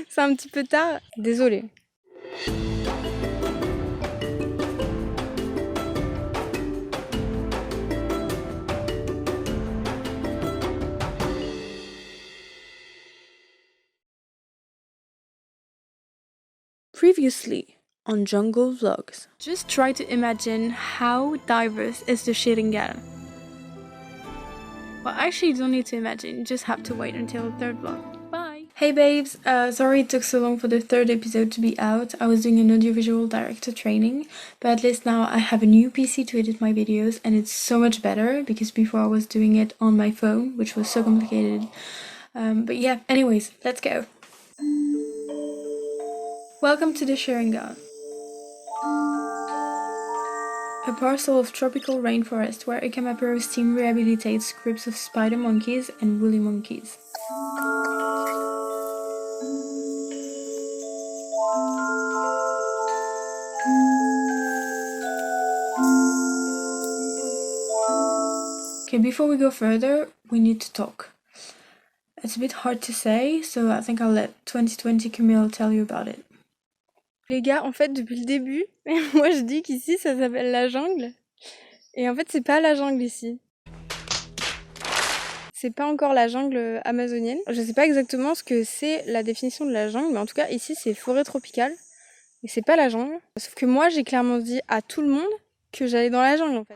C'est un petit peu tard, désolée. Previously on Jungle Vlogs. Just try to imagine how diverse is the Shiringal. Well, actually you don't need to imagine, you just have to wait until the third vlog. Bye! Hey babes, sorry it took so long for the third episode to be out. I was doing an audiovisual director training, but at least now I have a new PC to edit my videos and it's so much better because before I was doing it on my phone, which was so complicated. But yeah, anyways, let's go. Welcome to the Shiringal, a parcel of tropical rainforest where Ikamaperu's team rehabilitates groups of spider monkeys and woolly monkeys. Okay, before we go further, we need to talk. It's a bit hard to say, so I think I'll let 2020 Camille tell you about it. Les gars, en fait, depuis le début, moi je dis qu'ici ça s'appelle la jungle. Et en fait, c'est pas la jungle ici. C'est pas encore la jungle amazonienne. Je sais pas exactement ce que c'est la définition de la jungle, mais en tout cas, ici c'est forêt tropicale. Et c'est pas la jungle. Sauf que moi, j'ai clairement dit à tout le monde que j'allais dans la jungle en fait.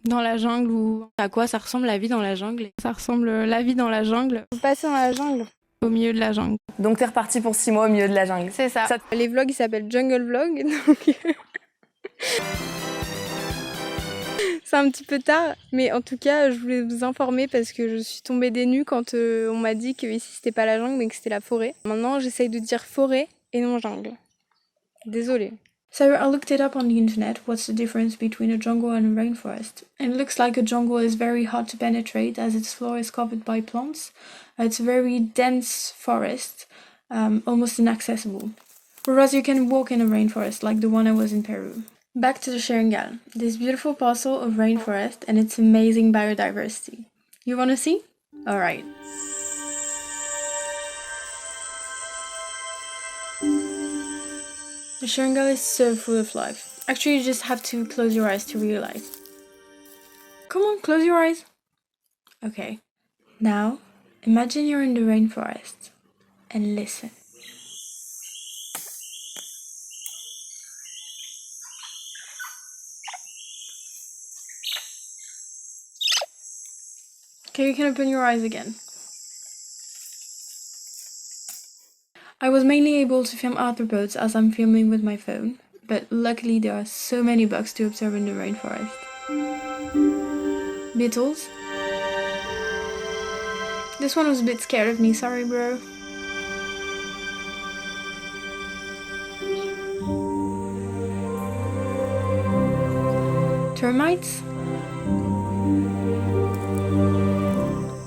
Dans la jungle ou à quoi ça ressemble la vie dans la jungle? Ça ressemble la vie dans la jungle. Vous passez dans la jungle. Au milieu de la jungle. Donc t'es reparti pour 6 mois au milieu de la jungle. C'est ça. Les vlogs ils s'appellent Jungle Vlog, donc c'est un petit peu tard, mais en tout cas je voulais vous informer parce que je suis tombée des nues quand on m'a dit que ici c'était pas la jungle mais que c'était la forêt. Maintenant j'essaye de dire forêt et non jungle. Désolée. So I looked it up on the internet, what's the difference between a jungle and a rainforest. And it looks like a jungle is very hard to penetrate as its floor is covered by plants. It's a very dense forest, almost inaccessible. Whereas you can walk in a rainforest like the one I was in Peru. Back to the Shiringal, this beautiful parcel of rainforest and its amazing biodiversity. You wanna see? Alright. The Shiringal is so full of life. Actually, you just have to close your eyes to realize. Come on, close your eyes. Okay. Now, imagine you're in the rainforest and listen. Okay, you can open your eyes again. I was mainly able to film arthropods as I'm filming with my phone, but luckily there are so many bugs to observe in the rainforest. Beetles. This one was a bit scared of me, sorry bro. Termites.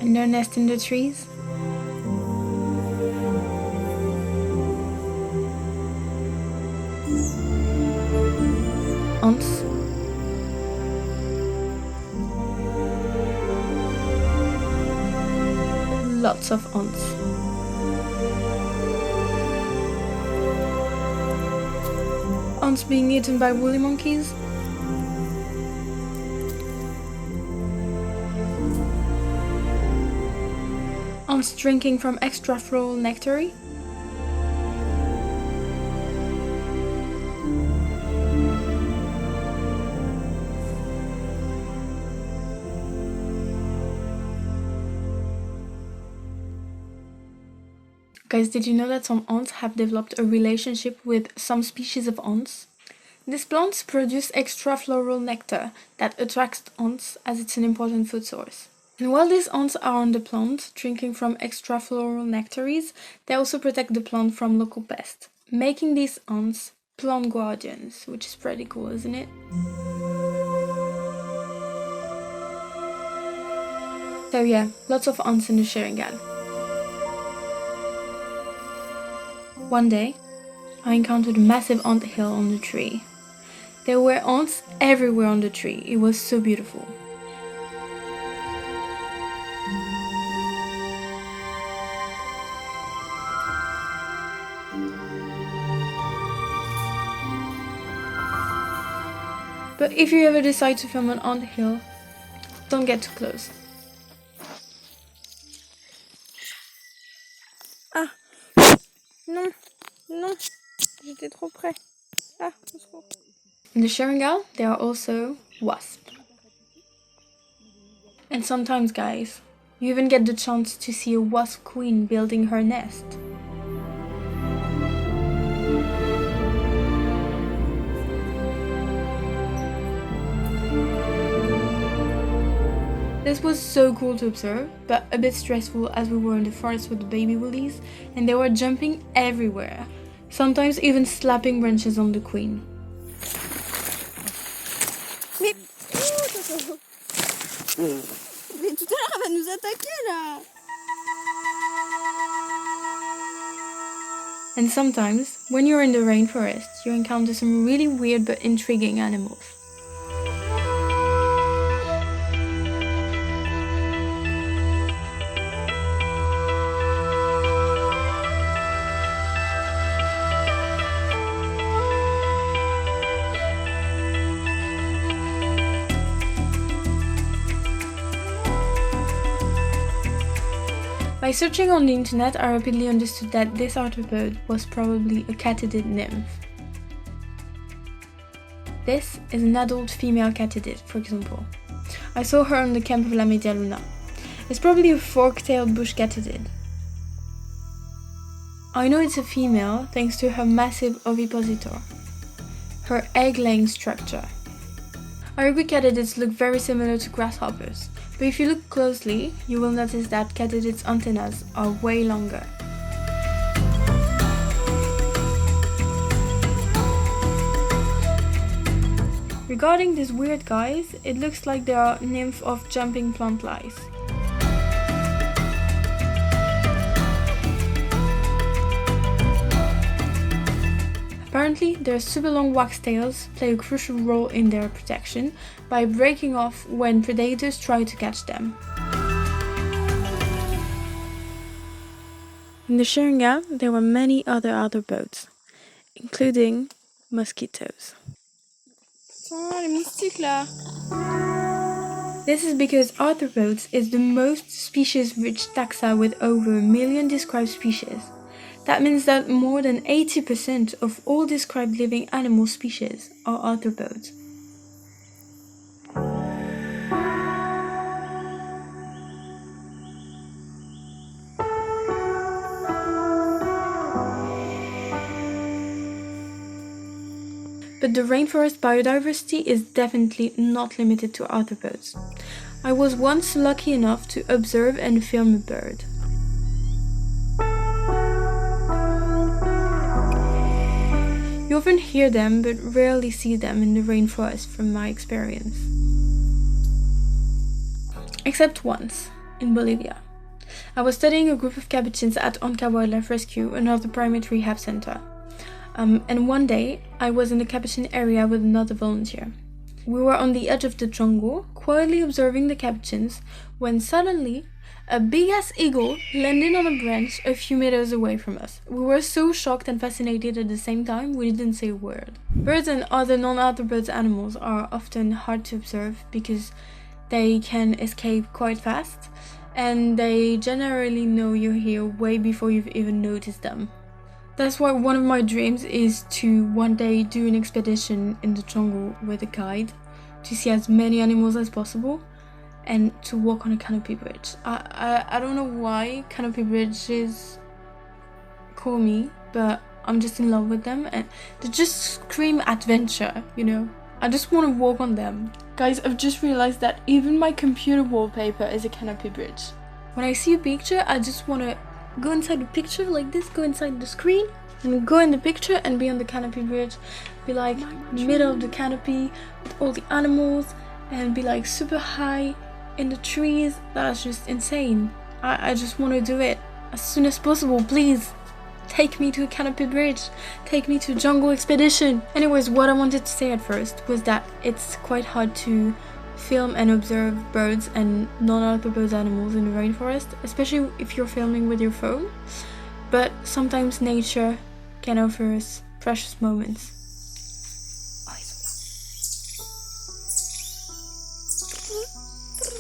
And their nest in the trees. Ants. Lots of ants. Ants being eaten by woolly monkeys. Ants drinking from extra-floral nectar. Guys, did you know that some ants have developed a relationship with some species of ants? These plants produce extra-floral nectar that attracts ants as it's an important food source. And while these ants are on the plant, drinking from extra-floral nectaries, they also protect the plant from local pests, making these ants plant guardians, which is pretty cool, isn't it? So yeah, lots of ants in the Shiringal. One day, I encountered a massive ant hill on the tree. There were ants everywhere on the tree. It was so beautiful. But if you ever decide to film an anthill, don't get too close. Ah! Non! Non! J'étais trop près. Ah! In the Shiringal, there are also wasps. And sometimes, guys, you even get the chance to see a wasp queen building her nest. This was so cool to observe, but a bit stressful as we were in the forest with the baby woolies and they were jumping everywhere, sometimes even slapping branches on the queen. Mais tout à l'heure elle va nous attaquer là. And sometimes, when you're in the rainforest, you encounter some really weird but intriguing animals. By searching on the internet, I rapidly understood that this arthropod was probably a Katydid nymph. This is an adult female Katydid, for example. I saw her on the camp of La Media Luna. It's probably a fork-tailed bush Katydid. I know it's a female thanks to her massive ovipositor, her egg-laying structure. I agree Katydids look very similar to grasshoppers, but if you look closely, you will notice that Katydid's antennas are way longer. Regarding these weird guys, it looks like they are nymph of jumping plant lice. Apparently, their super long wax tails play a crucial role in their protection by breaking off when predators try to catch them. In the Shiringal, there were many other arthropods, including mosquitoes. Putain, les moustiques là. This is because arthropods is the most species-rich taxa with over 1 million described species. That means that more than 80% of all described living animal species are arthropods. But the rainforest biodiversity is definitely not limited to arthropods. I was once lucky enough to observe and film a bird. You often hear them, but rarely see them in the rainforest from my experience. Except once, in Bolivia. I was studying a group of capuchins at Anca Wildlife Rescue, another primate rehab center. And one day, I was in the capuchin area with another volunteer. We were on the edge of the jungle, quietly observing the capuchins, when suddenly, a big-ass eagle landed on a branch a few meters away from us. We were so shocked and fascinated at the same time, we didn't say a word. Birds and other non-arthropod animals are often hard to observe because they can escape quite fast, and they generally know you're here way before you've even noticed them. That's why one of my dreams is to one day do an expedition in the jungle with a guide to see as many animals as possible and to walk on a canopy bridge. I don't know why canopy bridges call me, but I'm just in love with them and they just scream adventure, you know? I just want to walk on them. Guys, I've just realized that even my computer wallpaper is a canopy bridge. When I see a picture, I just want to go inside the picture like this, go inside the screen and go in the picture and be on the canopy bridge, be like in the middle of the canopy with all the animals and be like super high in the trees. That's just insane. I just want to do it as soon as possible. Please take me to a canopy bridge, take me to a jungle expedition. Anyways, what I wanted to say at first was that it's quite hard to film and observe birds and non-arthropod animals in the rainforest, especially if you're filming with your phone. But sometimes nature can offer us precious moments.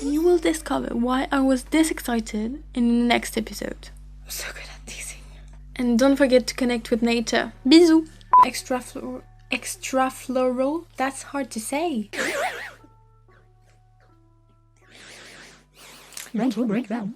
And you will discover why I was this excited in the next episode. I'm so good at teasing. And don't forget to connect with nature. Bisous! Extra-floral? That's hard to say. Mental breakdown.